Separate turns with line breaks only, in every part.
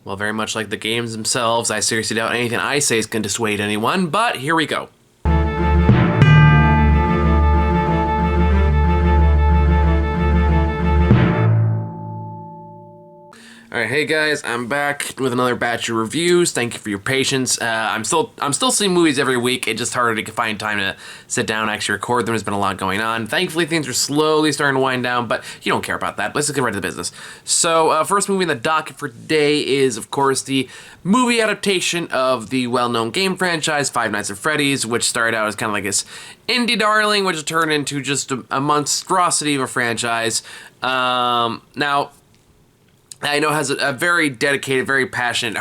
Well, very much like the games themselves, I seriously doubt anything I say is going to dissuade anyone, but here we go. Alright, hey guys, I'm back with another batch of reviews. Thank you for your patience. I'm still seeing movies every week. It's just harder to find time to sit down and actually record them. There's been a lot going on. Thankfully, things are slowly starting to wind down, but you don't care about that. Let's just get right to the business. So, first movie in the docket for today is, of course, the movie adaptation of the well-known game franchise, Five Nights at Freddy's, which started out as kind of like this indie darling, which turned into just a monstrosity of a franchise. Now, I know it has a very dedicated, very passionate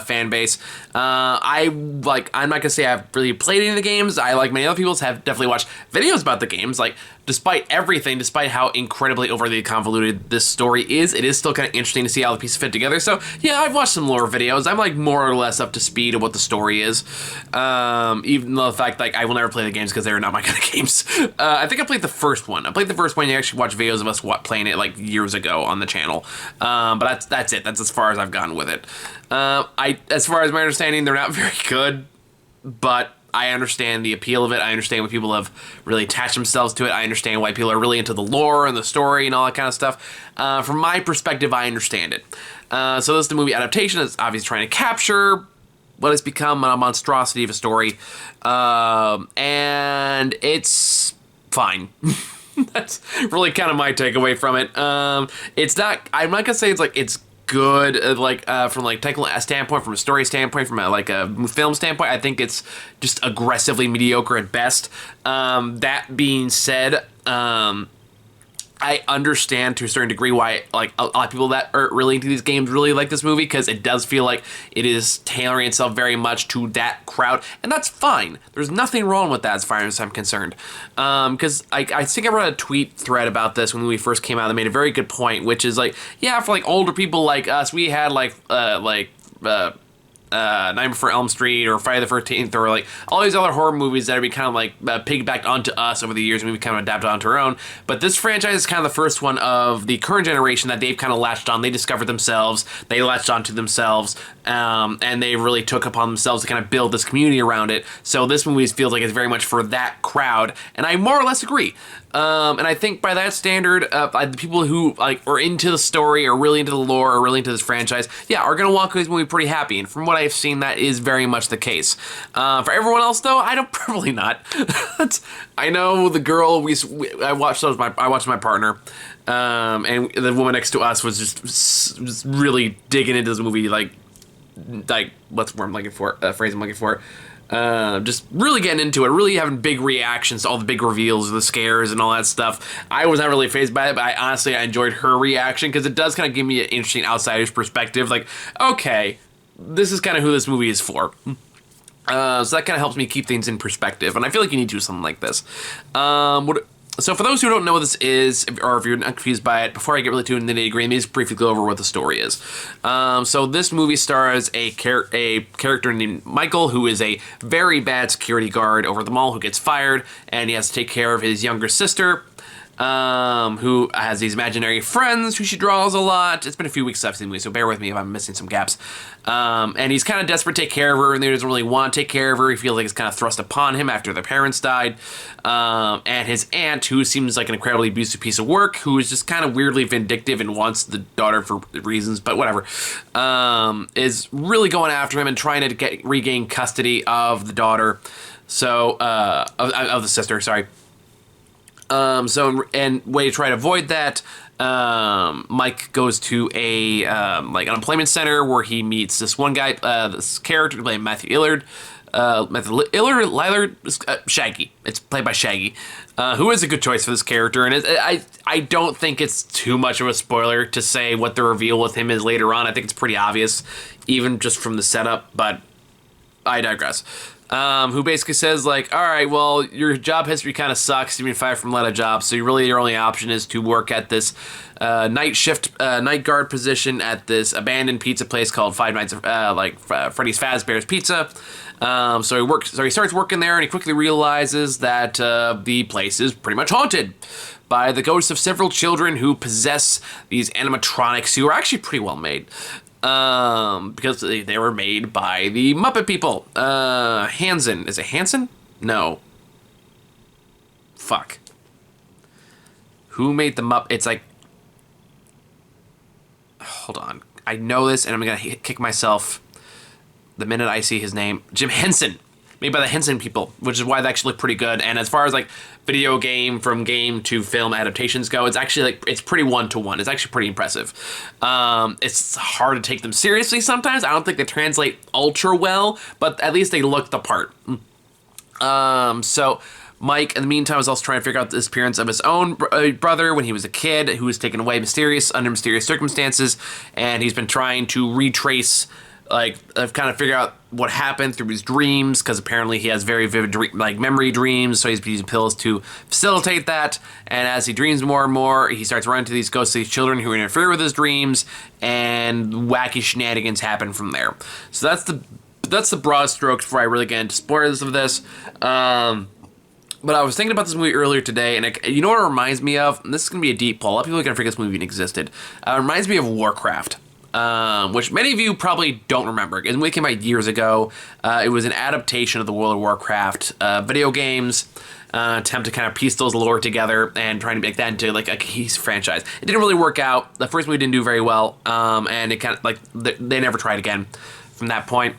fan base. I'm not gonna say I've really played any of the games. I, like many other people, have definitely watched videos about the games. Like, despite everything, despite how incredibly overly convoluted this story is, it is still kind of interesting to see how the pieces fit together. So yeah, I've watched some lore videos. I'm like more or less up to speed of what the story is. Even though the fact like I will never play the games because they're not my kind of games. I think I played the first one. I played the first one. You actually watch videos of us playing it like years ago on the channel. But that's it. That's as far as I've gotten with it. As far as my understanding, they're not very good, but I understand the appeal of it. I understand why people have really attached themselves to it. I understand why people are really into the lore and the story and all that kind of stuff. From my perspective, I understand it. So this is the movie adaptation. It's obviously trying to capture what has become a monstrosity of a story. And it's fine. That's really kind of my takeaway from it. It's not, I'm not gonna say it's good, from like technical standpoint, from a story standpoint, from a film standpoint. I think it's just aggressively mediocre at best. That being said, I understand to a certain degree why like a lot of people that are really into these games really like this movie, because it does feel like it is tailoring itself very much to that crowd, and that's fine. There's nothing wrong with that as far as I'm concerned. Because I think I wrote a tweet thread about this when we first came out that made a very good point, which is like, yeah, for like older people like us, we had Nightmare Before Elm Street or Friday the 13th or like all these other horror movies that have been kind of like piggybacked onto us over the years, and we've kind of adapted onto our own. But this franchise is kind of the first one of the current generation that they've kind of latched on. They discovered themselves, they latched onto themselves, and they really took upon themselves to kind of build this community around it. So this movie feels like it's very much for that crowd, and I more or less agree. And I think by that standard, the people who like are into the story, or really into the lore, or really into this franchise, yeah, are gonna walk away with this movie pretty happy. And from what I've seen, that is very much the case. For everyone else, though, I don't probably not. I know the girl I watched those. I watched my partner, and the woman next to us was just really digging into this movie. Like what's the word I'm looking for? Phrase I'm looking for. Just really getting into it, really having big reactions to all the big reveals, the scares, and all that stuff. I was not really fazed by it, but I enjoyed her reaction, because it does kind of give me an interesting outsider's perspective. Like, okay, this is kind of who this movie is for. So that kind of helps me keep things in perspective, and I feel like you need to do something like this. So for those who don't know what this is, or if you're not confused by it, before I get really too into the nitty-gritty, let me just briefly go over what the story is. So this movie stars a character named Michael, who is a very bad security guard over the mall, who gets fired, and he has to take care of his younger sister, who has these imaginary friends who she draws a lot. It's been a few weeks since I've seen the movie, so bear with me if I'm missing some gaps. And he's kind of desperate to take care of her, and he doesn't really want to take care of her. He feels like it's kind of thrust upon him after their parents died. And his aunt, who seems like an incredibly abusive piece of work, who is just kind of weirdly vindictive and wants the daughter for reasons, but whatever, is really going after him and trying to regain custody of the daughter. So, of the sister, sorry. And way to try to avoid that, Mike goes to a unemployment center where he meets this one guy, this character played Matthew Lillard, Shaggy. It's played by Shaggy, who is a good choice for this character. And I don't think it's too much of a spoiler to say what the reveal with him is later on. I think it's pretty obvious, even just from the setup. But I digress. Who basically says, like, all right, well, your job history kind of sucks. You've been fired from a lot of jobs, so your only option is to work at this night guard position at this abandoned pizza place called Five Nights, Freddy's Fazbear's Pizza. So he starts working there, and he quickly realizes that the place is pretty much haunted by the ghosts of several children who possess these animatronics who are actually pretty well made. because they were made by the Muppet people. Hansen. Is it Hansen? No. Fuck. Who made the Muppet? It's like... Hold on. I know this, and I'm going to kick myself the minute I see his name. Jim Henson. Made by the Henson people, which is why they actually look pretty good. And as far as like video game from game to film adaptations go, it's actually like, it's pretty one-to-one. It's actually pretty impressive. It's hard to take them seriously sometimes. I don't think they translate ultra well, but at least they look the part. So Mike, in the meantime, is also trying to figure out the disappearance of his own brother when he was a kid, who was taken away under mysterious circumstances, and he's been trying to retrace, kind of figure out what happened through his dreams, because apparently he has very vivid memory dreams, so he's using pills to facilitate that, and as he dreams more and more, he starts running to these ghostly children who interfere with his dreams, and wacky shenanigans happen from there. So that's the broad strokes before I really get into spoilers of this. But I was thinking about this movie earlier today, and you know what it reminds me of? And this is going to be a deep pull. A lot of people are going to forget this movie even existed. It reminds me of Warcraft. Which many of you probably don't remember. It came out years ago. It was an adaptation of the World of Warcraft video games, attempt to kind of piece those lore together and trying to make that into like a cohesive franchise. It didn't really work out. The first movie didn't do very well, and it kind of they never tried again from that point.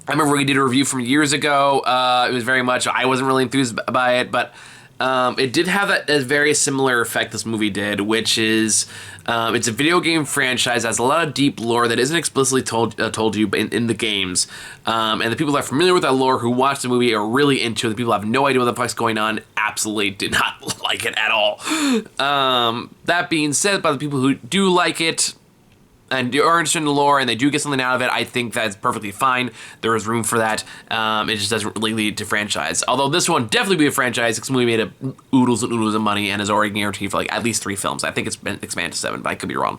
I remember we did a review from years ago. It was very much, I wasn't really enthused by it, but it did have a very similar effect this movie did, which is it's a video game franchise that has a lot of deep lore that isn't explicitly told you in the games. And the people that are familiar with that lore who watch the movie are really into it. The people who have no idea what the fuck's going on absolutely did not like it at all. That being said, by the people who do like it, and are interested in the lore, and they do get something out of it, I think that's perfectly fine. There is room for that. It just doesn't really lead to franchise. Although this one definitely be a franchise, because the movie made oodles and oodles of money and is already guaranteed for like at least 3 films. I think it's been expanded to 7, but I could be wrong.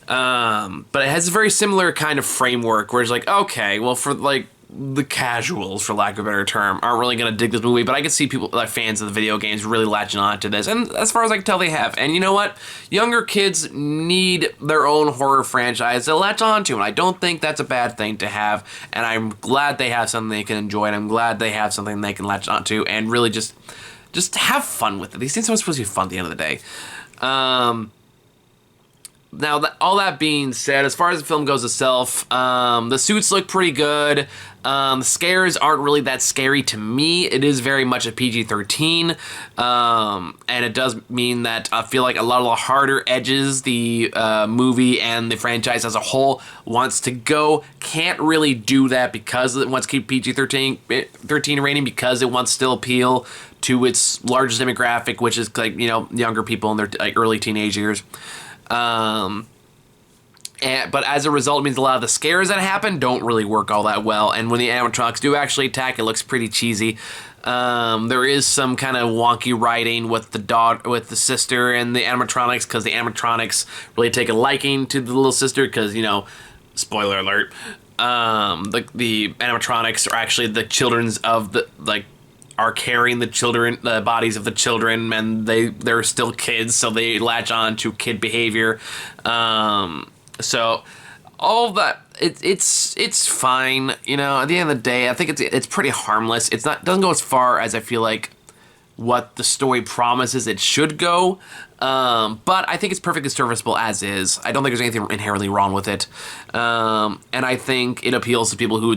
But it has a very similar kind of framework where it's like, okay, well, for like the casuals, for lack of a better term, aren't really going to dig this movie, but I can see people, like fans of the video games, really latching on to this, and as far as I can tell, they have. And you know what? Younger kids need their own horror franchise to latch on to, and I don't think that's a bad thing to have, and I'm glad they have something they can enjoy, and I'm glad they have something they can latch on to, and really just have fun with it. These things are supposed to be fun at the end of the day. Now, all that being said, as far as the film goes itself, the suits look pretty good. The scares aren't really that scary to me. It is very much a PG-13, and it does mean that I feel like a lot of the harder edges the movie and the franchise as a whole wants to go can't really do that because it wants to keep PG-13 rating, because it wants to still appeal to its largest demographic, which is like, younger people in their early teenage years. But as a result, it means a lot of the scares that happen don't really work all that well. And when the animatronics do actually attack, it looks pretty cheesy. There is some kind of wonky writing with the sister and the animatronics, because the animatronics really take a liking to the little sister, because, spoiler alert, the animatronics are actually the children's of the, are carrying the bodies of the children, and they're still kids, so they latch on to kid behavior. So all of that, it's fine. At the end of the day, I think it's pretty harmless. Doesn't go as far as I feel like what the story promises it should go. But I think it's perfectly serviceable as is. I don't think there's anything inherently wrong with it. And I think it appeals to people who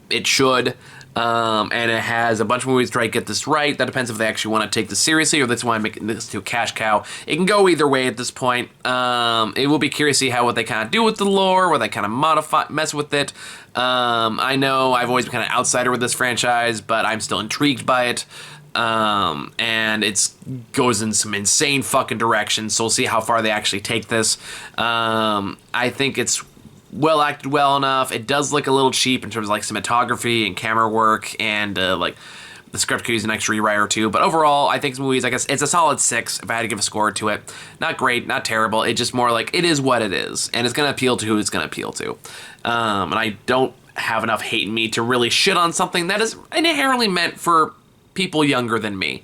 it should. And it has a bunch of movies to try to get this right. That depends if they actually want to take this seriously or they just want to make this to a cash cow. It can go either way at this point. It will be curious to see what they kind of do with the lore, where they kind of mess with it. I know I've always been kind of outsider with this franchise, but I'm still intrigued by it. And it goes in some insane fucking directions, so we'll see how far they actually take this. I think it's well acted well enough. It does look a little cheap in terms of cinematography and camera work, and the script could use an extra rewrite or two, but overall I think this movie is, it's a solid 6 if I had to give a score to it. Not great, not terrible, it's just more it is what it is, and it's going to appeal to who it's going to appeal to. And I don't have enough hate in me to really shit on something that is inherently meant for people younger than me.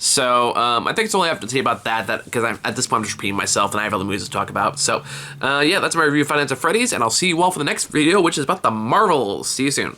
So I think it's all I have to say about that because at this point I'm just repeating myself and I have other movies to talk about. So yeah, that's my review of Five Nights at Freddy's, and I'll see you all for the next video, which is about the Marvels. See you soon.